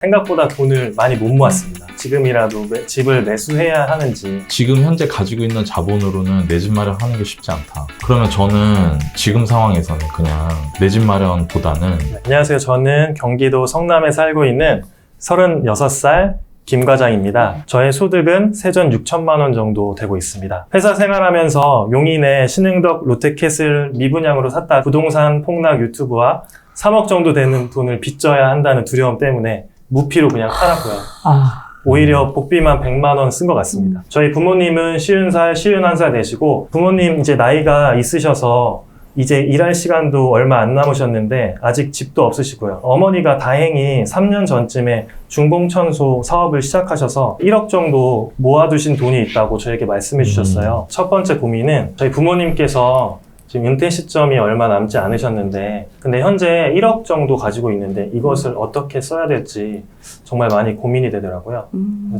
생각보다 돈을 많이 못 모았습니다. 지금이라도 집을 매수해야 하는지. 지금 현재 가지고 있는 자본으로는 내 집 마련하는 게 쉽지 않다. 그러면 저는 지금 상황에서는 그냥 내 집 마련보다는 안녕하세요. 저는 경기도 성남에 살고 있는 36살 김 과장입니다. 저의 소득은 세전 6천만 원 정도 되고 있습니다. 회사 생활하면서 용인의 신흥덕 롯데캐슬 미분양으로 샀다 부동산 폭락 유튜브와 3억 정도 되는 돈을 빚져야 한다는 두려움 때문에 무피로 그냥 팔았고요. 오히려 복비만 100만 원 쓴 것 같습니다. 저희 부모님은 50살, 51살 되시고 부모님 이제 나이가 있으셔서 이제 일할 시간도 얼마 안 남으셨는데 아직 집도 없으시고요. 어머니가 다행히 3년 전쯤에 중공천소 사업을 시작하셔서 1억 정도 모아두신 돈이 있다고 저에게 말씀해 주셨어요. 첫 번째 고민은 저희 부모님께서 지금 은퇴 시점이 얼마 남지 않으셨는데 근데 현재 1억 정도 가지고 있는데 이것을 어떻게 써야 될지 정말 많이 고민이 되더라고요.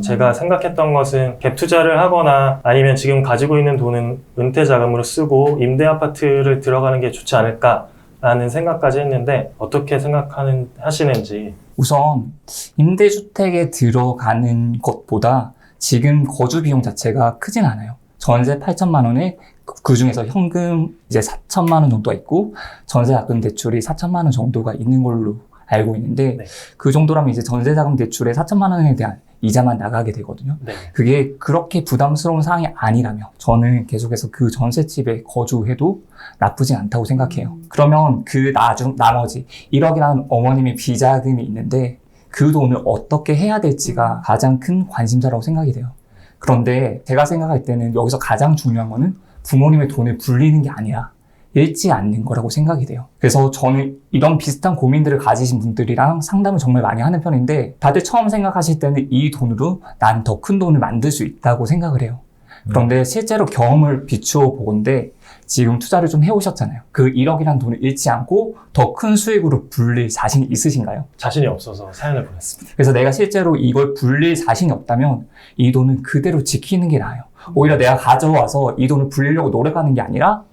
제가 생각했던 것은 갭 투자를 하거나 아니면 지금 가지고 있는 돈은 은퇴 자금으로 쓰고 임대 아파트를 들어가는 게 좋지 않을까라는 생각까지 했는데 어떻게 하시는지. 우선 임대주택에 들어가는 것보다 지금 거주 비용 자체가 크진 않아요. 전세 8천만 원에 그 중에서 현금 이제 4천만 원 정도가 있고 전세자금 대출이 4천만 원 정도가 있는 걸로 알고 있는데 네. 그 정도라면 이제 전세자금 대출에 4천만 원에 대한 이자만 나가게 되거든요. 네. 그게 그렇게 부담스러운 상황이 아니라면 저는 계속해서 그 전셋집에 거주해도 나쁘진 않다고 생각해요. 그러면 그 나머지 1억이라는 어머님의 비자금이 있는데 그 돈을 어떻게 해야 될지가 가장 큰 관심사라고 생각이 돼요. 그런데 제가 생각할 때는 여기서 가장 중요한 거는 부모님의 돈을 불리는 게 아니라 잃지 않는 거라고 생각이 돼요. 그래서 저는 이런 비슷한 고민들을 가지신 분들이랑 상담을 정말 많이 하는 편인데 다들 처음 생각하실 때는 이 돈으로 난 더 큰 돈을 만들 수 있다고 생각을 해요. 그런데 실제로 경험을 비추어 보건데 지금 투자를 좀 해오셨잖아요. 그 1억이라는 돈을 잃지 않고 더 큰 수익으로 불릴 자신이 있으신가요? 자신이 없어서 사연을 보냈습니다. 그래서 내가 실제로 이걸 불릴 자신이 없다면 이 돈은 그대로 지키는 게 나아요. 오히려 내가 가져와서 이 돈을 불리려고 노력하는 게 아니라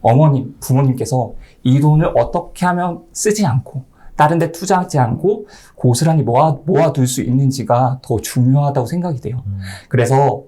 어머님, 부모님께서 이 돈을 어떻게 하면 쓰지 않고 다른 데 투자하지 않고 고스란히 모아둘 수 있는지가 더 중요하다고 생각이 돼요. 그래서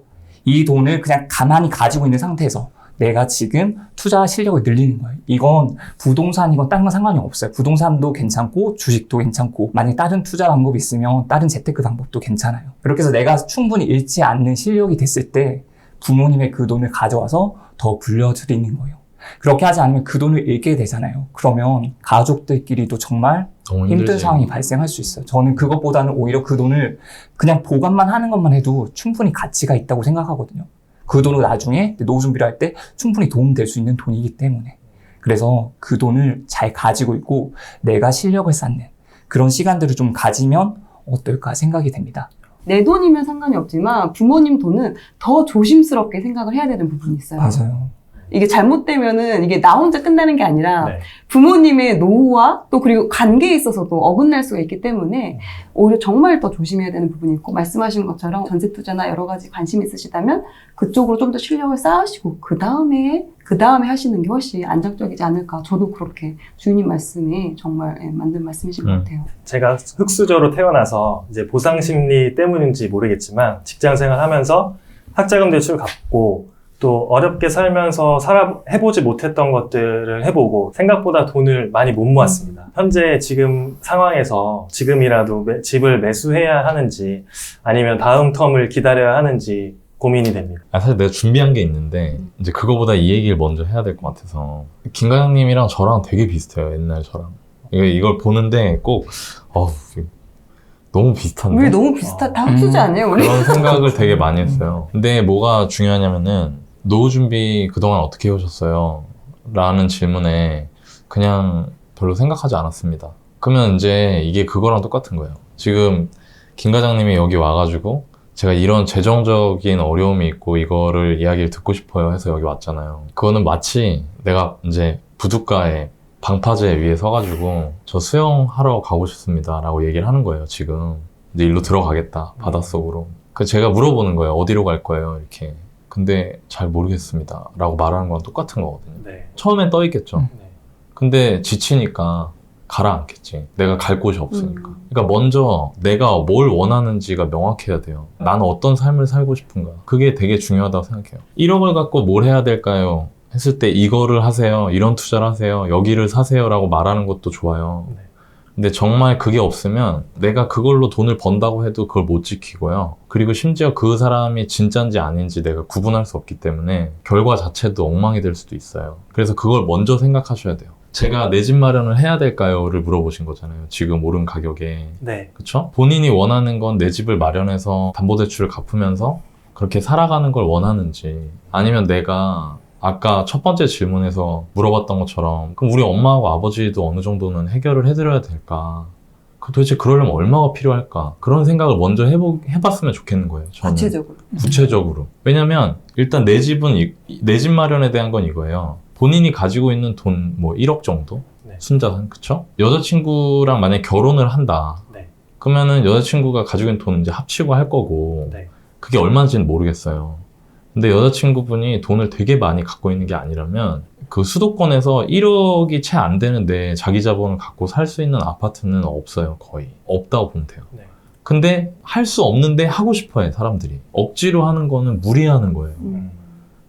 이 돈을 그냥 가만히 가지고 있는 상태에서 내가 지금 투자 실력을 늘리는 거예요. 이건 부동산이건 다른 건 상관이 없어요. 부동산도 괜찮고 주식도 괜찮고 만약에 다른 투자 방법이 있으면 다른 재테크 방법도 괜찮아요. 그렇게 해서 내가 충분히 잃지 않는 실력이 됐을 때 부모님의 그 돈을 가져와서 더 불려드리는 거예요. 그렇게 하지 않으면 그 돈을 잃게 되잖아요. 그러면 가족들끼리도 정말 힘든 상황이 발생할 수 있어요. 저는 그것보다는 오히려 그 돈을 그냥 보관만 하는 것만 해도 충분히 가치가 있다고 생각하거든요. 그 돈을 나중에 노후 준비를 할 때 충분히 도움될 수 있는 돈이기 때문에. 그래서 그 돈을 잘 가지고 있고 내가 실력을 쌓는 그런 시간들을 좀 가지면 어떨까 생각이 됩니다. 내 돈이면 상관이 없지만 부모님 돈은 더 조심스럽게 생각을 해야 되는 부분이 있어요. 맞아요. 이게 잘못되면은 이게 나 혼자 끝나는 게 아니라 네. 부모님의 노후와 또 그리고 관계에 있어서도 어긋날 수가 있기 때문에 오히려 정말 더 조심해야 되는 부분이 있고 말씀하신 것처럼 전세 투자나 여러 가지 관심이 있으시다면 그쪽으로 좀 더 실력을 쌓으시고 그 다음에 하시는 게 훨씬 안정적이지 않을까. 저도 그렇게 주인님 말씀이 정말 맞는 말씀이신 것 같아요. 제가 흙수저로 태어나서 이제 보상 심리 때문인지 모르겠지만 직장 생활하면서 학자금 대출 갚고 또 어렵게 살면서 해보지 못했던 것들을 해보고 생각보다 돈을 많이 못 모았습니다. 현재 지금 상황에서 지금이라도 집을 매수해야 하는지 아니면 다음 텀을 기다려야 하는지 고민이 됩니다. 사실 내가 준비한 게 있는데 이제 그거보다 이 얘기를 먼저 해야 될 것 같아서 김 과장님이랑 저랑 되게 비슷해요. 옛날 저랑 이걸 보는데 꼭 너무 비슷한데? 우리 너무 다 흡수지 않아요? 우리? 그런 생각을 되게 많이 했어요. 근데 뭐가 중요하냐면은 노후 준비 그동안 어떻게 해오셨어요? 라는 질문에 그냥 별로 생각하지 않았습니다. 그러면 이제 이게 그거랑 똑같은 거예요. 지금 김 과장님이 여기 와가지고 제가 이런 재정적인 어려움이 있고 이거를 이야기를 듣고 싶어요 해서 여기 왔잖아요. 그거는 마치 내가 이제 부둣가에 방파제 위에 서가지고 저 수영하러 가고 싶습니다 라고 얘기를 하는 거예요. 지금 이제 일로 들어가겠다 바닷속으로. 그 제가 물어보는 거예요. 어디로 갈 거예요 이렇게. 근데 잘 모르겠습니다 라고 말하는 건 똑같은 거거든요. 네. 처음엔 떠있겠죠. 네. 근데 지치니까 가라앉겠지. 내가 갈 곳이 없으니까. 그러니까 먼저 내가 뭘 원하는지가 명확해야 돼요. 나는 어떤 삶을 살고 싶은가. 그게 되게 중요하다고 생각해요. 1억을 갖고 뭘 해야 될까요? 했을 때 이거를 하세요. 이런 투자를 하세요. 여기를 사세요. 라고 말하는 것도 좋아요. 네. 근데 정말 그게 없으면 내가 그걸로 돈을 번다고 해도 그걸 못 지키고요. 그리고 심지어 그 사람이 진짜인지 아닌지 내가 구분할 수 없기 때문에 결과 자체도 엉망이 될 수도 있어요. 그래서 그걸 먼저 생각하셔야 돼요. 제가 내 집 마련을 해야 될까요?를 물어보신 거잖아요. 지금 오른 가격에. 네. 그쵸? 본인이 원하는 건 내 집을 마련해서 담보대출을 갚으면서 그렇게 살아가는 걸 원하는지, 아니면 내가 아까 첫 번째 질문에서 물어봤던 것처럼 그럼 우리 엄마하고 아버지도 어느 정도는 해결을 해드려야 될까? 도대체 그러려면 얼마가 필요할까? 그런 생각을 먼저 해봤으면 좋겠는 거예요. 저는. 구체적으로. 왜냐면 일단 내 집은 내 집 마련에 대한 건 이거예요. 본인이 가지고 있는 돈 뭐 1억 정도? 네. 순자산, 그쵸? 여자친구랑 만약에 결혼을 한다. 네. 그러면은 여자친구가 가지고 있는 돈 이제 합치고 할 거고, 네. 그게 얼마인지는 모르겠어요. 근데 여자친구분이 돈을 되게 많이 갖고 있는 게 아니라면 그 수도권에서 1억이 채 안 되는데 자기 자본을 갖고 살 수 있는 아파트는 없어요. 거의. 없다고 보면 돼요. 네. 근데 할 수 없는데 하고 싶어 해, 사람들이. 억지로 하는 거는 무리하는 거예요.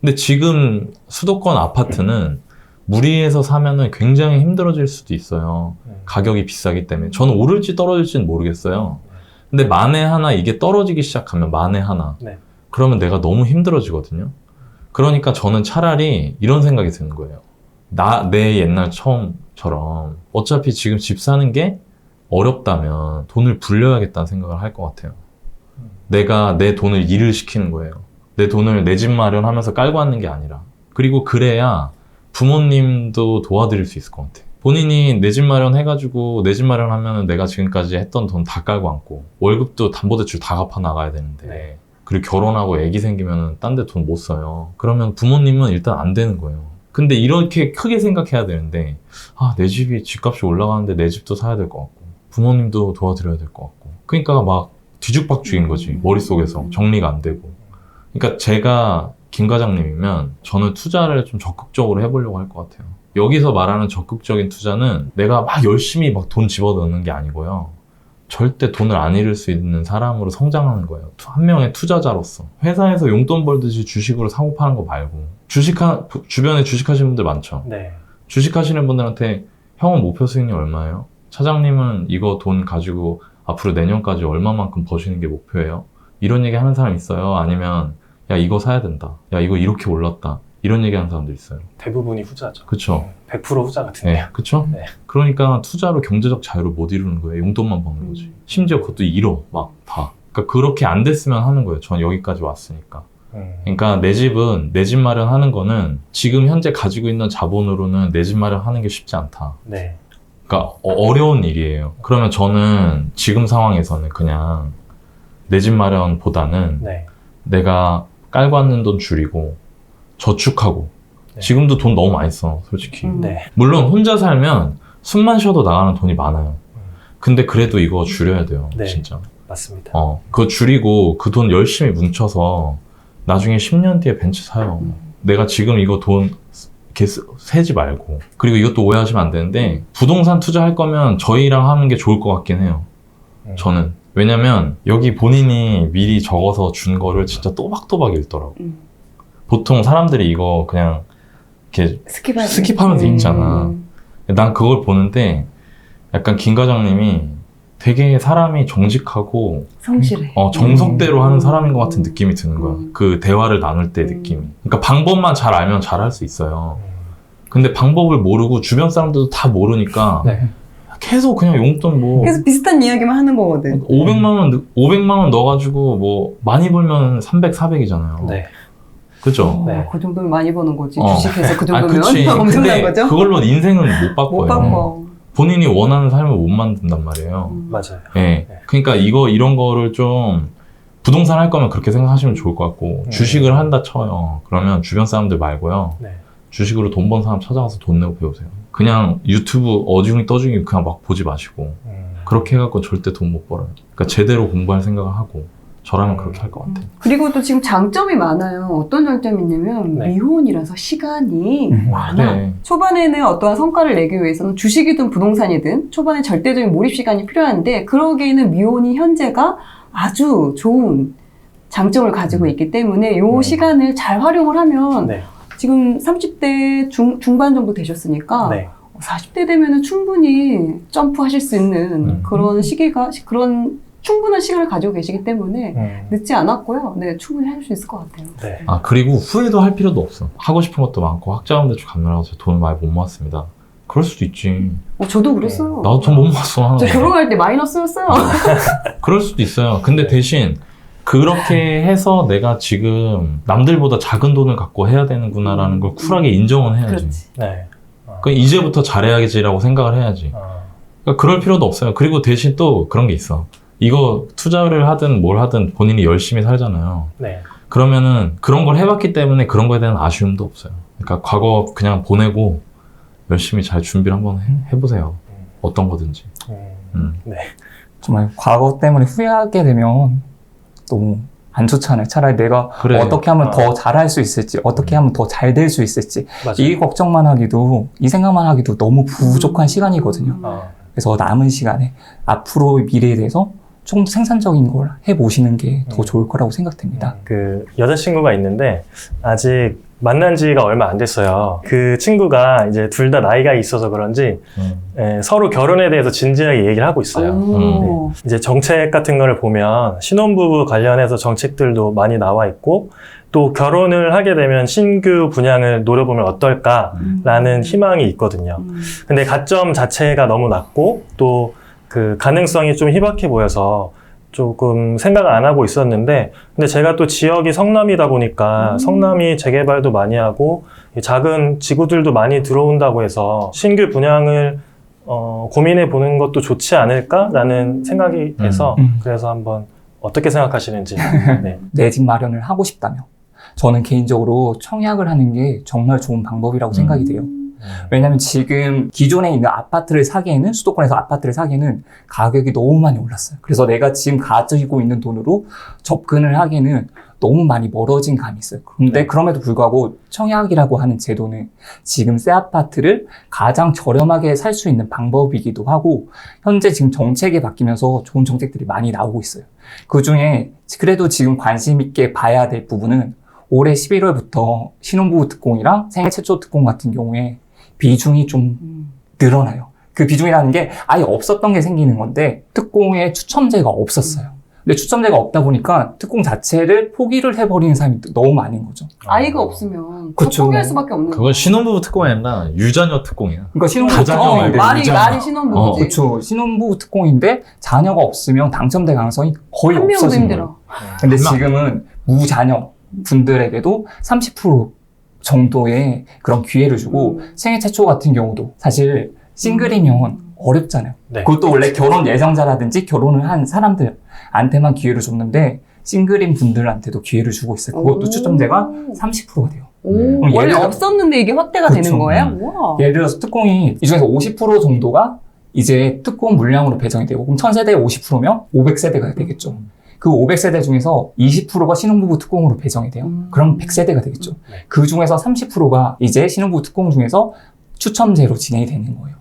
근데 지금 수도권 아파트는 무리해서 사면은 굉장히 힘들어질 수도 있어요. 가격이 비싸기 때문에. 저는 오를지 떨어질지는 모르겠어요. 근데 만에 하나 이게 떨어지기 시작하면, 만에 하나. 네. 그러면 내가 너무 힘들어지거든요. 그러니까 저는 차라리 이런 생각이 드는 거예요. 내 옛날 처음처럼 어차피 지금 집 사는 게 어렵다면 돈을 불려야겠다는 생각을 할 것 같아요. 내가 내 돈을 일을 시키는 거예요. 내 돈을 내 집 마련하면서 깔고 앉는 게 아니라. 그리고 그래야 부모님도 도와드릴 수 있을 것 같아요. 본인이 내 집 마련해가지고 내 집 마련하면 내가 지금까지 했던 돈 다 깔고 앉고 월급도 담보대출 다 갚아 나가야 되는데 네. 그리고 결혼하고 애기 생기면 딴 데 돈 못 써요. 그러면 부모님은 일단 안 되는 거예요. 근데 이렇게 크게 생각해야 되는데 내 집이 집값이 올라가는데 내 집도 사야 될 것 같고 부모님도 도와드려야 될 것 같고 그러니까 막 뒤죽박죽인 거지. 머릿속에서 정리가 안 되고. 그러니까 제가 김 과장님이면 저는 투자를 좀 적극적으로 해보려고 할 것 같아요. 여기서 말하는 적극적인 투자는 내가 막 열심히 막 돈 집어넣는 게 아니고요. 절대 돈을 안 잃을 수 있는 사람으로 성장하는 거예요. 한 명의 투자자로서. 회사에서 용돈 벌듯이 주식으로 사고 파는 거 말고. 주변에 주식하시는 분들 많죠. 네. 주식하시는 분들한테 형은 목표 수익률 얼마예요? 차장님은 이거 돈 가지고 앞으로 내년까지 얼마만큼 버시는 게 목표예요? 이런 얘기 하는 사람 있어요? 아니면 야 이거 사야 된다. 야 이거 이렇게 올랐다. 이런 얘기 하는 사람도 있어요. 대부분이 후자죠. 그쵸? 100% 후자 같은데요. 네, 그쵸? 네. 그러니까 투자로 경제적 자유를 못 이루는 거예요. 용돈만 버는 거지. 심지어 그것도 잃어, 막 다. 그러니까 그렇게 안 됐으면 하는 거예요. 전 여기까지 왔으니까. 그러니까 내 집은, 내 집 마련하는 거는 지금 현재 가지고 있는 자본으로는 내 집 마련하는 게 쉽지 않다. 네. 그러니까 어려운 일이에요. 그러면 저는 지금 상황에서는 그냥 내 집 마련보다는 네. 내가 깔고 앉는 돈 줄이고 저축하고 네. 지금도 돈 너무 많이 써, 솔직히. 네. 물론 혼자 살면 숨만 쉬어도 나가는 돈이 많아요. 근데 그래도 이거 줄여야 돼요, 네. 진짜. 맞습니다. 그거 줄이고 그 돈 열심히 뭉쳐서 나중에 10년 뒤에 벤츠 사요. 내가 지금 이거 돈 이렇게 세지 말고. 그리고 이것도 오해하시면 안 되는데 부동산 투자할 거면 저희랑 하는 게 좋을 것 같긴 해요. 저는. 왜냐면 여기 본인이 미리 적어서 준 거를 진짜 또박또박 읽더라고. 보통 사람들이 이거 그냥 이렇게 스킵하면서 읽잖아. 난 그걸 보는데 약간 김 과장님이 되게 사람이 정직하고 성실해. 정석대로 하는 사람인 것 같은 느낌이 드는 거야. 그 대화를 나눌 때 느낌이. 그러니까 방법만 잘 알면 잘 할 수 있어요. 근데 방법을 모르고 주변 사람들도 다 모르니까 네. 계속 그냥 용돈 뭐 계속 비슷한 이야기만 하는 거거든. 500만 원 넣어가지고 뭐 많이 벌면 300, 400이잖아요. 네. 그죠? 네. 그 정도면 많이 버는 거지. 어. 주식해서 그 정도면 그치. 엄청난 근데 거죠. 그걸로 인생은 못 바꿔요. 못 바꿔. 본인이 원하는 삶을 못 만든단 말이에요. 맞아요. 네. 네. 그러니까 이런 거를 좀 부동산 할 거면 그렇게 생각하시면 좋을 것 같고 주식을 한다 쳐요. 그러면 주변 사람들 말고요. 네. 주식으로 돈 번 사람 찾아가서 돈 내고 배우세요. 그냥 유튜브 어중이 떠중이 그냥 막 보지 마시고 그렇게 해갖고 절대 돈 못 벌어요. 그러니까 제대로 공부할 생각을 하고 저라면 그렇게 할 것 같아요. 그리고 또 지금 장점이 많아요. 어떤 장점이 있냐면 네. 미혼이라서 시간이 많아. 그래. 초반에는 어떠한 성과를 내기 위해서는 주식이든 부동산이든 초반에 절대적인 몰입 시간이 필요한데 그러기에는 미혼이 현재가 아주 좋은 장점을 가지고 있기 때문에 이 시간을 잘 활용을 하면 네. 지금 30대 중반 정도 되셨으니까 네. 40대 되면은 충분히 점프하실 수 있는 그런 그런 충분한 시간을 가지고 계시기 때문에 늦지 않았고요. 네, 충분히 할 수 있을 것 같아요. 네. 아, 그리고 후회도 할 필요도 없어. 하고 싶은 것도 많고 학자금대출 갚느라고 제가 돈을 많이 못 모았습니다. 그럴 수도 있지. 저도 그랬어요. 나도 돈 못 모았어. 저 결혼할 때 마이너스였어요. 그럴 수도 있어요. 근데 대신 그렇게 해서 내가 지금 남들보다 작은 돈을 갖고 해야 되는구나라는 걸 쿨하게 인정은 해야지. 그렇지. 네. 그 이제부터 잘해야지라고 생각을 해야지. 그러니까 그럴 필요도 없어요. 그리고 대신 또 그런 게 있어. 이거 투자를 하든 뭘 하든 본인이 열심히 살잖아요. 네. 그러면은 그런 걸 해봤기 때문에 그런 거에 대한 아쉬움도 없어요. 그러니까 과거 그냥 보내고 열심히 잘 준비를 한번 해보세요. 어떤 거든지. 네. 정말 과거 때문에 후회하게 되면 너무 안 좋잖아요. 차라리 내가 그래. 어떻게 하면 더 잘할 수 있을지, 어떻게 하면 더 잘 될 수 있을지, 맞아요. 이 걱정만 하기도, 이 생각만 하기도 너무 부족한 시간이거든요. 그래서 남은 시간에 앞으로 미래에 대해서 조금 더 생산적인 걸 해보시는 게 더 좋을 거라고 생각됩니다. 그 여자친구가 있는데 아직 만난 지가 얼마 안 됐어요. 그 친구가 이제 둘 다 나이가 있어서 그런지 서로 결혼에 대해서 진지하게 얘기를 하고 있어요. 오. 이제 정책 같은 거를 보면 신혼부부 관련해서 정책들도 많이 나와 있고 또 결혼을 하게 되면 신규 분양을 노려보면 어떨까라는 희망이 있거든요. 근데 가점 자체가 너무 낮고 또 그 가능성이 좀 희박해 보여서 조금 생각을 안 하고 있었는데 근데 제가 또 지역이 성남이다 보니까 성남이 재개발도 많이 하고 작은 지구들도 많이 들어온다고 해서 신규 분양을 고민해 보는 것도 좋지 않을까라는 생각이 돼서 그래서 한번 어떻게 생각하시는지. 네. 내 집 마련을 하고 싶다면 저는 개인적으로 청약을 하는 게 정말 좋은 방법이라고 생각이 돼요. 왜냐면 지금 기존에 있는 아파트를 사기에는, 수도권에서 아파트를 사기에는 가격이 너무 많이 올랐어요. 그래서 내가 지금 가지고 있는 돈으로 접근을 하기에는 너무 많이 멀어진 감이 있어요. 그런데 그럼에도 불구하고 청약이라고 하는 제도는 지금 새 아파트를 가장 저렴하게 살 수 있는 방법이기도 하고 현재 지금 정책이 바뀌면서 좋은 정책들이 많이 나오고 있어요. 그중에 그래도 지금 관심 있게 봐야 될 부분은 올해 11월부터 신혼부부 특공이랑 생애 최초 특공 같은 경우에 비중이 좀 늘어나요. 그 비중이라는 게 아예 없었던 게 생기는 건데 특공에 추첨제가 없었어요. 근데 추첨제가 없다 보니까 특공 자체를 포기를 해버리는 사람이 너무 많은 거죠. 아이가 없으면 그쵸. 포기할 수밖에 없는 그건 신혼부부 특공이 아니라 유자녀 특공이야. 그러니까 신혼부부 가자녀 말고 말이 유자녀. 신혼부부지. 그렇죠. 신혼부부 특공인데 자녀가 없으면 당첨될 가능성이 거의 한 명도 없어지는 힘들어. 거예요. 근데 한 명. 지금은 무자녀 분들에게도 30% 정도의 그런 기회를 주고 생애 최초 같은 경우도 사실 싱글이면 어렵잖아요. 네. 그것도 원래 결혼 예정자라든지 결혼을 한 사람들한테만 기회를 줬는데 싱글인 분들한테도 기회를 주고 있어요. 그것도 추첨제가 30%가 돼요. 오, 그럼 원래 예를 들어- 없었는데 이게 확대가 그쵸. 되는 거예요? 우와. 예를 들어서 특공이 이 중에서 50% 정도가 이제 특공 물량으로 배정이 되고 그럼 1000세대에 50%면 500세대가 되겠죠. 그 500세대 중에서 20%가 신혼부부 특공으로 배정이 돼요. 그럼 100세대가 되겠죠. 네. 그 중에서 30%가 이제 신혼부부 특공 중에서 추첨제로 진행이 되는 거예요.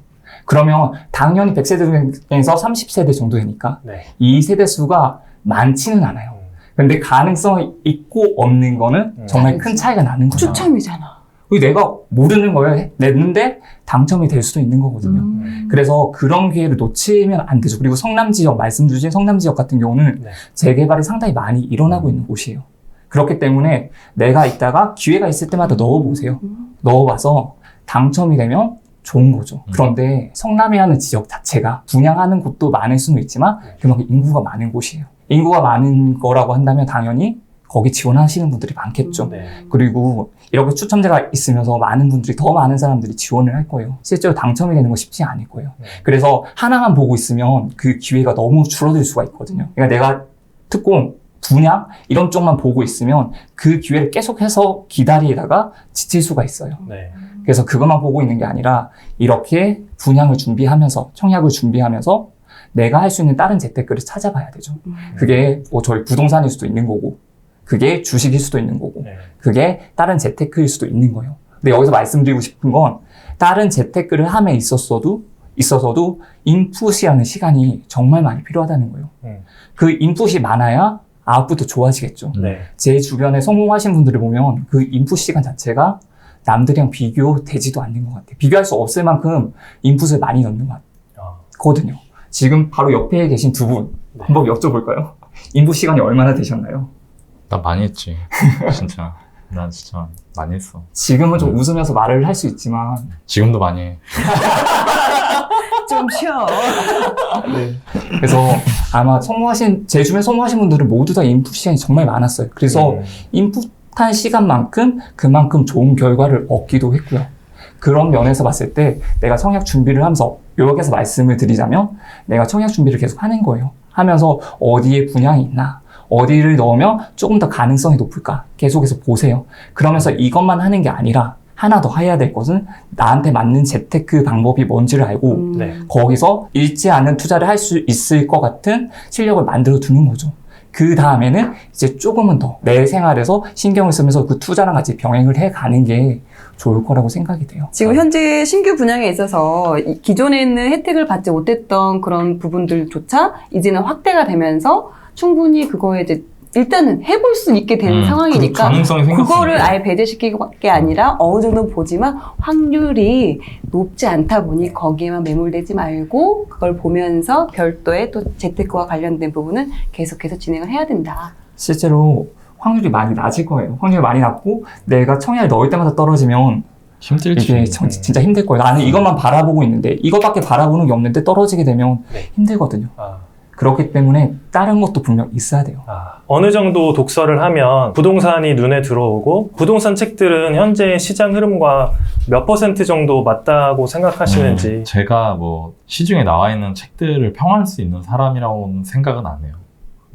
그러면 당연히 100세대 중에서 30세대 정도 되니까 네. 이 세대 수가 많지는 않아요. 근데 가능성이 있고 없는 거는 정말 큰 차이가 나는 거죠. 추첨이잖아. 그리고 내가 모르는 거예요. 냈는데 당첨이 될 수도 있는 거거든요. 그래서 그런 기회를 놓치면 안 되죠. 그리고 성남 지역, 말씀 주신 성남 지역 같은 경우는 네. 재개발이 상당히 많이 일어나고 있는 곳이에요. 그렇기 때문에 내가 이따가 기회가 있을 때마다 넣어보세요. 넣어봐서 당첨이 되면 좋은 거죠. 그런데 성남이라는 지역 자체가 분양하는 곳도 많을 수는 있지만 그만큼 인구가 많은 곳이에요. 인구가 많은 거라고 한다면 당연히 거기 지원하시는 분들이 많겠죠. 네. 그리고 이렇게 추첨제가 있으면서 많은 분들이, 더 많은 사람들이 지원을 할 거예요. 실제로 당첨이 되는 건 쉽지 않을 거예요. 그래서 하나만 보고 있으면 그 기회가 너무 줄어들 수가 있거든요. 그러니까 내가 특공, 분양 이런 쪽만 보고 있으면 그 기회를 계속해서 기다리다가 지칠 수가 있어요. 네. 그래서 그것만 보고 있는 게 아니라 이렇게 분양을 준비하면서, 청약을 준비하면서 내가 할 수 있는 다른 재테크를 찾아봐야 되죠. 그게 뭐 저희 부동산일 수도 있는 거고, 그게 주식일 수도 있는 거고, 네. 그게 다른 재테크일 수도 있는 거예요. 근데 여기서 말씀드리고 싶은 건 다른 재테크를 함에 있어서도 인풋이라는 시간이 정말 많이 필요하다는 거예요. 그 인풋이 많아야 아웃풋도 좋아지겠죠. 네. 제 주변에 성공하신 분들을 보면 그 인풋 시간 자체가 남들이랑 비교되지도 않는 것 같아요. 비교할 수 없을 만큼 인풋을 많이 넣는 것 같거든요. 지금 바로 옆에 계신 두 분 한번 여쭤볼까요? 인풋 시간이 얼마나 되셨나요? 나 많이 했지. 진짜. 난 진짜 많이 했어. 지금은 좀 웃으면서 말을 할 수 있지만 지금도 많이 해. 좀 쉬어. 그래서 아마 제 주변에 성공하신 분들은 모두 다 인풋 시간이 정말 많았어요. 그래서 인풋한 시간만큼 그만큼 좋은 결과를 얻기도 했고요. 그런 면에서 봤을 때 내가 청약 준비를 하면서 요약해서 말씀을 드리자면 내가 청약 준비를 계속 하는 거예요. 하면서 어디에 분양이 있나, 어디를 넣으면 조금 더 가능성이 높을까 계속해서 보세요. 그러면서 이것만 하는 게 아니라 하나 더 해야 될 것은 나한테 맞는 재테크 방법이 뭔지를 알고 네. 거기서 잃지 않은 투자를 할 수 있을 것 같은 실력을 만들어 두는 거죠. 그 다음에는 이제 조금은 더 내 생활에서 신경을 쓰면서 그 투자랑 같이 병행을 해 가는 게 좋을 거라고 생각이 돼요. 지금 현재 신규 분양에 있어서 기존에는 혜택을 받지 못했던 그런 부분들조차 이제는 확대가 되면서 충분히 그거에 이제 일단은 해볼 수 있게 된 상황이니까 그 가능성이 생겼으니까. 그거를 아예 배제시키는 게 아니라 어느 정도 보지만 확률이 높지 않다 보니 거기에만 매몰되지 말고 그걸 보면서 별도의 또 재테크와 관련된 부분은 계속해서 진행을 해야 된다. 실제로 확률이 많이 낮을 거예요. 확률이 많이 낮고 내가 청약을 넣을 때마다 떨어지면 힘들지. 이게 진짜 힘들 거예요. 나는 이것만 바라보고 있는데 이것밖에 바라보는 게 없는데 떨어지게 되면 네. 힘들거든요. 그렇기 때문에 다른 것도 분명 있어야 돼요. 어느 정도 독서를 하면 부동산이 눈에 들어오고 부동산 책들은 현재 시장 흐름과 몇 % 정도 맞다고 생각하시는지. 제가 뭐 시중에 나와 있는 책들을 평할 수 있는 사람이라고는 생각은 안 해요.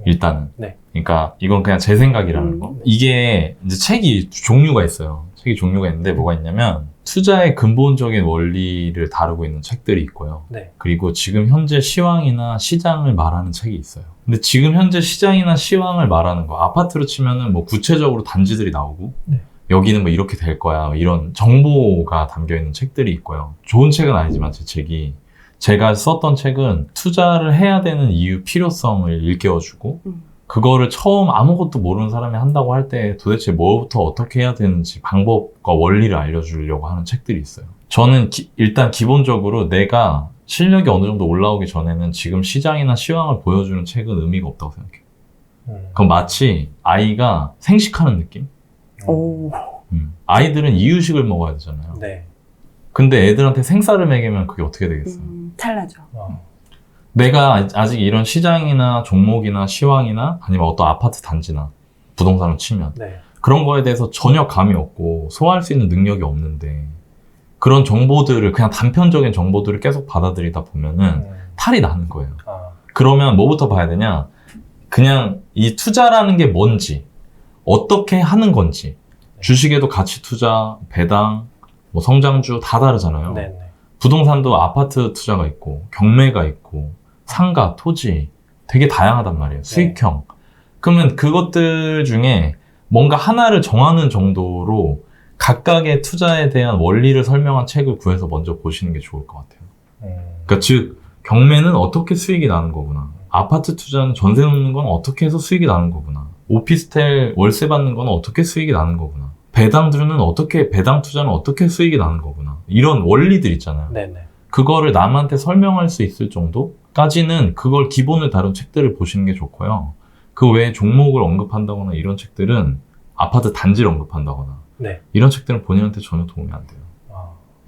일단은. 네. 그러니까 이건 그냥 제 생각이라는 거. 이게 이제 책이 종류가 있어요. 책이 종류가 있는데 뭐가 있냐면 투자의 근본적인 원리를 다루고 있는 책들이 있고요. 네. 그리고 지금 현재 시황이나 시장을 말하는 책이 있어요. 근데 지금 현재 시장이나 시황을 말하는 거, 아파트로 치면은 뭐 구체적으로 단지들이 나오고, 네. 여기는 뭐 이렇게 될 거야, 뭐 이런 정보가 담겨 있는 책들이 있고요. 좋은 책은 아니지만 제 책이, 제가 썼던 책은 투자를 해야 되는 이유, 필요성을 일깨워주고, 그거를 처음 아무것도 모르는 사람이 한다고 할 때 도대체 뭐부터 어떻게 해야 되는지 방법과 원리를 알려주려고 하는 책들이 있어요. 저는 일단 기본적으로 내가 실력이 어느 정도 올라오기 전에는 지금 시장이나 시황을 보여주는 책은 의미가 없다고 생각해요. 그건 마치 아이가 생식하는 느낌? 오. 아이들은 이유식을 먹어야 되잖아요. 네. 근데 애들한테 생쌀을 먹이면 그게 어떻게 되겠어요? 탈나죠. 내가 아직 이런 시장이나 종목이나 시황이나 아니면 어떤 아파트 단지나 부동산을 치면 네. 그런 거에 대해서 전혀 감이 없고 소화할 수 있는 능력이 없는데 그런 정보들을 그냥 단편적인 정보들을 계속 받아들이다 보면은 탈이 나는 거예요. 그러면 뭐부터 봐야 되냐? 그냥 이 투자라는 게 뭔지, 어떻게 하는 건지, 주식에도 가치 투자, 배당, 뭐 성장주 다 다르잖아요. 네. 부동산도 아파트 투자가 있고 경매가 있고 상가, 토지 되게 다양하단 말이에요. 수익형. 그러면 그것들 중에 뭔가 하나를 정하는 정도로 각각의 투자에 대한 원리를 설명한 책을 구해서 먼저 보시는 게 좋을 것 같아요. 그러니까 즉 경매는 어떻게 수익이 나는 거구나. 아파트 투자는 전세 놓는 건 어떻게 해서 수익이 나는 거구나. 오피스텔 월세 받는 건 어떻게 수익이 나는 거구나. 배당 투자는 어떻게 수익이 나는 거구나. 이런 원리들 있잖아요. 네네. 그거를 남한테 설명할 수 있을 정도까지는 그걸 기본을 다룬 책들을 보시는 게 좋고요. 그 외에 종목을 언급한다거나 이런 책들은 아파트 단지를 언급한다거나 네. 이런 책들은 본인한테 전혀 도움이 안 돼요.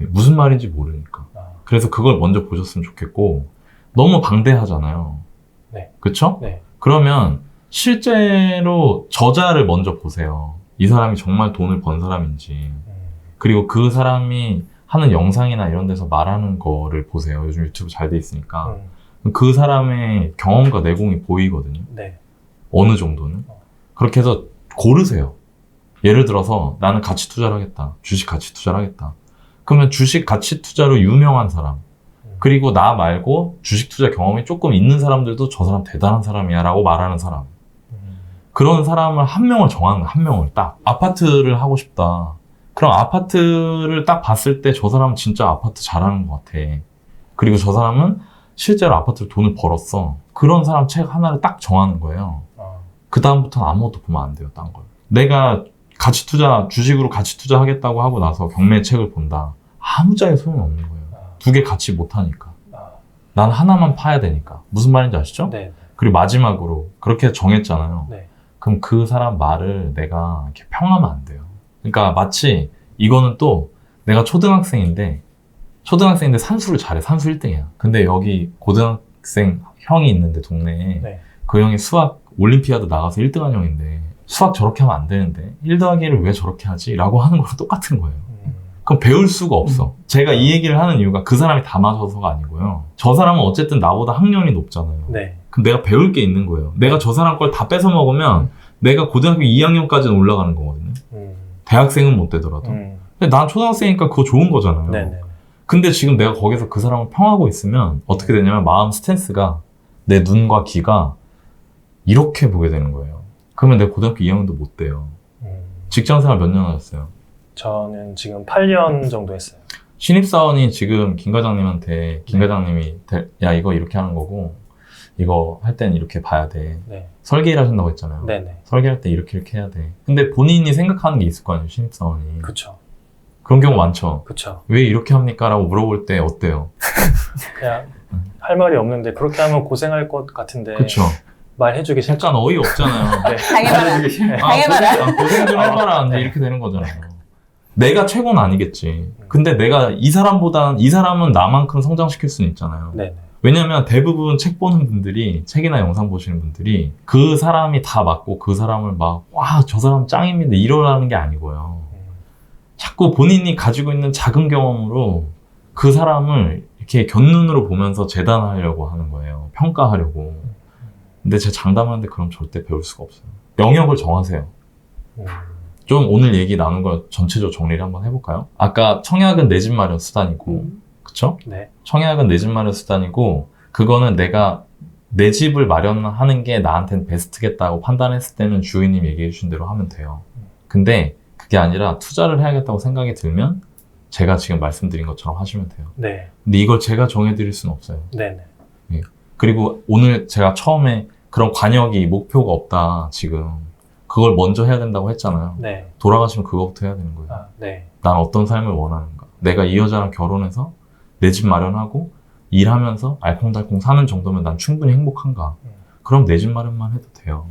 무슨 말인지 모르니까. 그래서 그걸 먼저 보셨으면 좋겠고 너무 방대하잖아요. 네. 그쵸? 네. 그러면 실제로 저자를 먼저 보세요. 이 사람이 정말 돈을 번 사람인지 그리고 그 사람이 하는 영상이나 이런 데서 말하는 거를 보세요. 요즘 유튜브 잘 돼 있으니까. 그 사람의 경험과 내공이 보이거든요. 네. 어느 정도는. 그렇게 해서 고르세요. 예를 들어서 나는 가치 투자를 하겠다. 주식 가치 투자를 하겠다. 그러면 주식 가치 투자로 유명한 사람, 그리고 나 말고 주식 투자 경험이 조금 있는 사람들도 저 사람 대단한 사람이야 라고 말하는 사람. 그런 사람을 한 명을 정하는 거야. 한 명을 딱. 아파트를 하고 싶다. 그럼 아파트를 딱 봤을 때 저 사람은 진짜 아파트 잘하는 것 같아. 그리고 저 사람은 실제로 아파트로 돈을 벌었어. 그런 사람 책 하나를 딱 정하는 거예요. 그 다음부터는 아무것도 보면 안 돼요. 딴 걸. 내가 가치 투자, 주식으로 가치 투자하겠다고 하고 나서 경매 책을 본다. 아무 짝에 소용이 없는 거예요. 두 개 같이 못하니까. 난 하나만 파야 되니까. 무슨 말인지 아시죠? 네. 그리고 마지막으로 그렇게 정했잖아요. 네. 그럼 그 사람 말을 내가 이렇게 평하면 안 돼요. 그러니까 마치 이거는 또 내가 초등학생인데 산수를 잘해. 산수 1등이야. 근데 여기 고등학생 형이 있는데 동네에 네. 그 형이 수학 올림피아드 나가서 1등한 형인데 수학 저렇게 하면 안 되는데 1 더하기를 왜 저렇게 하지? 라고 하는 거랑 똑같은 거예요. 그럼 배울 수가 없어. 제가 이 얘기를 하는 이유가 그 사람이 다 맞아서가 아니고요. 저 사람은 어쨌든 나보다 학년이 높잖아요. 네. 그럼 내가 배울 게 있는 거예요. 내가 저 사람 걸 다 뺏어 먹으면 내가 고등학교 2학년까지는 올라가는 거거든요. 대학생은 못 되더라도. 근데 난 초등학생이니까 그거 좋은 거잖아요. 네네. 근데 지금 내가 거기서 그 사람을 평하고 있으면 어떻게 되냐면 마음 스탠스가 내 눈과 귀가 이렇게 보게 되는 거예요. 그러면 내가 고등학교 2학년도 못 돼요. 직장생활 몇 년 하셨어요? 저는 지금 8년 정도 했어요. 신입사원이 지금 김 과장님한테 김 과장님이 야 이거 이렇게 하는 거고 이거 할 땐 이렇게 봐야 돼. 네. 설계 일 하신다고 했잖아요. 네네. 설계할 때 이렇게 해야 돼. 근데 본인이 생각하는 게 있을 거 아니에요, 신입사원이. 그쵸. 그런 경우 많죠. 그쵸. 왜 이렇게 합니까? 라고 물어볼 때 어때요? 그냥 할 말이 없는데 그렇게 하면 고생할 것 같은데 그쵸. 말해주기 싫죠. 약간 어이없잖아요. 네. 당해봐라. 당해봐라. 고생 좀 해봐라. 근데 이렇게 되는 거잖아요. 내가 최고는 아니겠지. 근데 내가 이 사람은 나만큼 성장시킬 수는 있잖아요. 네네. 왜냐면 대부분 책 보는 분들이, 책이나 영상 보시는 분들이 그 사람이 다 맞고 그 사람을 막, 와, 저 사람 짱입니다. 이러라는 게 아니고요. 자꾸 본인이 가지고 있는 작은 경험으로 그 사람을 이렇게 곁눈으로 보면서 재단하려고 하는 거예요. 평가하려고. 근데 제가 장담하는데 그럼 절대 배울 수가 없어요. 영역을 정하세요. 좀 오늘 얘기 나눈 거 전체적으로 정리를 한번 해볼까요? 아까 청약은 내 집 마련 수단이고, 그쵸? 네. 청약은 내 집 마련 수단이고, 그거는 내가 내 집을 마련하는 게 나한테는 베스트겠다고 판단했을 때는 주인님 얘기해 주신 대로 하면 돼요. 근데 그게 아니라 투자를 해야겠다고 생각이 들면 제가 지금 말씀드린 것처럼 하시면 돼요. 네. 근데 이걸 제가 정해드릴 수는 없어요. 네네. 그리고 오늘 제가 처음에 그런 관역이 목표가 없다 지금 그걸 먼저 해야 된다고 했잖아요. 네. 돌아가시면 그거부터 해야 되는 거예요. 아, 네. 난 어떤 삶을 원하는가. 내가 이 여자랑 결혼해서 내 집 마련하고 일하면서 알콩달콩 사는 정도면 난 충분히 행복한가. 그럼 내 집 마련만 해도 돼요.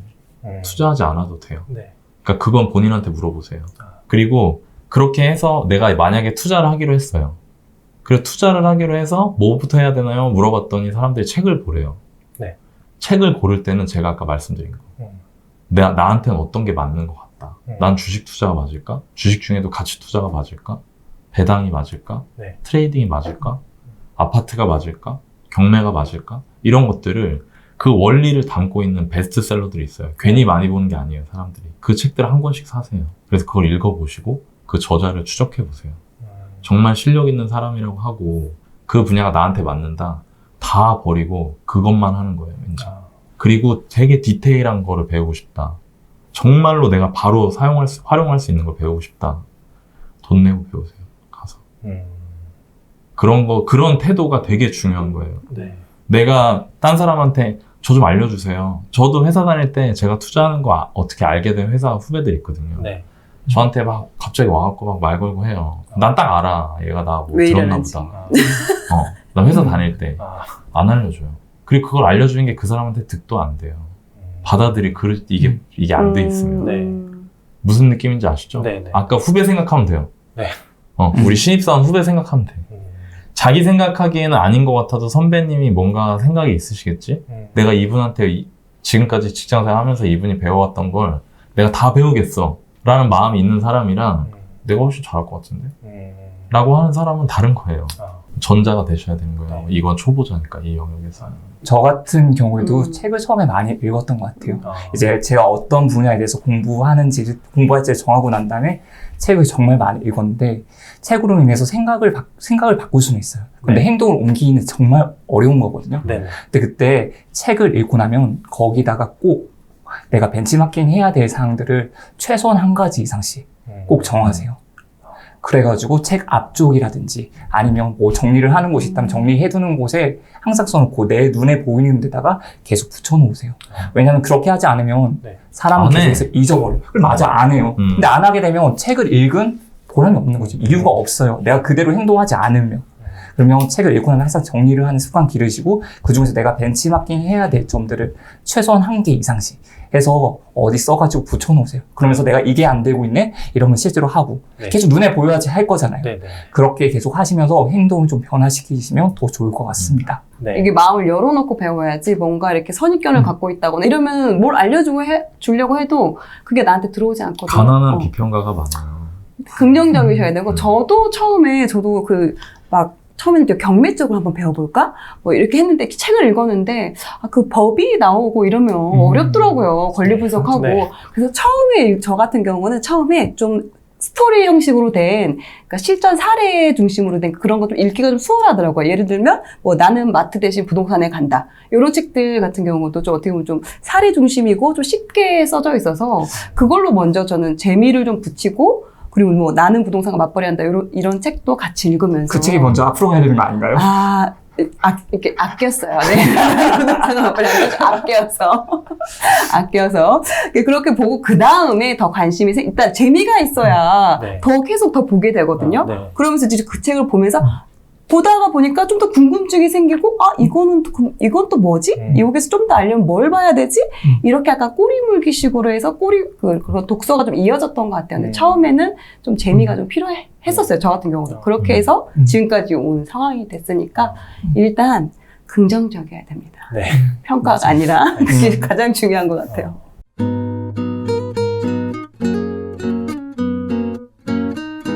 투자하지 않아도 돼요. 네. 그러니까 그건 본인한테 물어보세요. 그리고 그렇게 해서 내가 만약에 투자를 하기로 했어요. 그래서 투자를 하기로 해서 뭐부터 해야 되나요? 물어봤더니 사람들이 책을 보래요. 네. 책을 고를 때는 제가 아까 말씀드린 거. 나한테는 어떤 게 맞는 것 같다. 난 주식 투자가 맞을까? 주식 중에도 가치 투자가 맞을까? 배당이 맞을까? 네. 트레이딩이 맞을까? 아파트가 맞을까? 경매가 맞을까? 이런 것들을 그 원리를 담고 있는 베스트셀러들이 있어요. 괜히 많이 보는 게 아니에요, 사람들이. 그 책들을 한 권씩 사세요. 그래서 그걸 읽어보시고 그 저자를 추적해보세요. 정말 실력 있는 사람이라고 하고 그 분야가 나한테 맞는다. 다 버리고 그것만 하는 거예요, 왠지. 그리고 되게 디테일한 거를 배우고 싶다. 정말로 내가 바로 활용할 수 있는 걸 배우고 싶다. 돈 내고 배우세요, 가서. 그런 태도가 되게 중요한 거예요. 네. 내가 딴 사람한테 저 좀 알려주세요. 저도 회사 다닐 때 제가 투자하는 거 어떻게 알게 된 회사 후배들 있거든요. 네. 저한테 막 갑자기 와갖고 막 말 걸고 해요. 난 딱 알아. 얘가 나 뭐 왜 들었나 이러는지. 보다. 나 회사 다닐 때 안 알려줘요. 그리고 그걸 알려주는 게 그 사람한테 득도 안 돼요. 받아들이 이게 안 돼 있으면. 네. 무슨 느낌인지 아시죠? 네. 네. 아까 후배 생각하면 돼요. 네. 우리 신입사원 후배 생각하면 돼. 자기 생각하기에는 아닌 것 같아도 선배님이 뭔가 생각이 있으시겠지? 내가 이분한테 지금까지 직장생활 하면서 이분이 배워왔던 걸 내가 다 배우겠어 라는 마음이 있는 사람이랑 내가 훨씬 잘할 것 같은데? 라고 하는 사람은 다른 거예요. 전자가 되셔야 되는 거예요. 이건 초보자니까 이 영역에서는. 저 같은 경우에도 책을 처음에 많이 읽었던 것 같아요. 이제 제가 어떤 분야에 대해서 공부할지를 정하고 난 다음에 책을 정말 많이 읽었는데 책으로 인해서 생각을 바꿀 수는 있어요. 근데 네. 행동을 옮기기는 정말 어려운 거거든요. 네. 근데 그때 책을 읽고 나면 거기다가 꼭 내가 벤치마킹 해야 될 사항들을 최소한 한 가지 이상씩 꼭 정하세요. 그래가지고 책 앞쪽이라든지 아니면 뭐 정리를 하는 곳이 있다면 정리해두는 곳에 항상 써놓고 내 눈에 보이는 데다가 계속 붙여놓으세요. 왜냐하면 그렇게 하지 않으면 네. 사람은 안 해. 계속 잊어버려요. 맞아, 안 해요. 근데 안 하게 되면 책을 읽은 보람이 없는 거죠. 이유가 없어요. 내가 그대로 행동하지 않으면. 그러면 책을 읽고 나면 항상 정리를 하는 습관 기르시고 그중에서 내가 벤치마킹 해야 될 점들을 최소한 한 개 이상씩 해서 어디 써가지고 붙여놓으세요. 그러면서 내가 이게 안 되고 있네? 이러면 실제로 하고 네. 계속 눈에 보여야지 할 거잖아요. 네. 네. 그렇게 계속 하시면서 행동을 좀 변화시키시면 더 좋을 것 같습니다. 네. 이게 마음을 열어놓고 배워야지 뭔가 이렇게 선입견을 갖고 있다거나 이러면 뭘 주려고 해도 그게 나한테 들어오지 않거든요. 가난한 비평가가 많아요. 긍정적이셔야 되고 저도 처음에는 또 경매 쪽으로 한번 배워볼까? 뭐 이렇게 했는데 책을 읽었는데 그 법이 나오고 이러면 어렵더라고요. 권리 분석하고. 네. 그래서 저 같은 경우는 처음에 좀 스토리 형식으로 된, 그러니까 실전 사례 중심으로 된 그런 거 좀 읽기가 좀 수월하더라고요. 예를 들면, 뭐 나는 마트 대신 부동산에 간다. 이런 책들 같은 경우도 좀 어떻게 보면 좀 사례 중심이고 좀 쉽게 써져 있어서 그걸로 먼저 저는 재미를 좀 붙이고 그리고 뭐 나는 부동산과 맞벌이 한다. 이런 책도 같이 읽으면서. 그 책이 먼저 앞으로 가야 되는 거 아닌가요? 이렇게 아꼈어요. 네. 부동산과 맞벌이 한다. 아껴서. 그렇게 보고 그 다음에 더 관심이 일단 재미가 있어야 네. 계속 더 보게 되거든요. 네. 그러면서 이제 그 책을 보면서 보다가 보니까 좀 더 궁금증이 생기고, 이건 또 뭐지? 여기서 좀 더 알려면 뭘 봐야 되지? 이렇게 약간 꼬리물기 식으로 해서 그런 독서가 좀 이어졌던 것 같아요. 근데 처음에는 좀 재미가 좀 필요했었어요. 저 같은 경우도. 그렇게 해서 지금까지 온 상황이 됐으니까 일단 긍정적이어야 됩니다. 네. 평가가 아니라 그게 가장 중요한 것 같아요.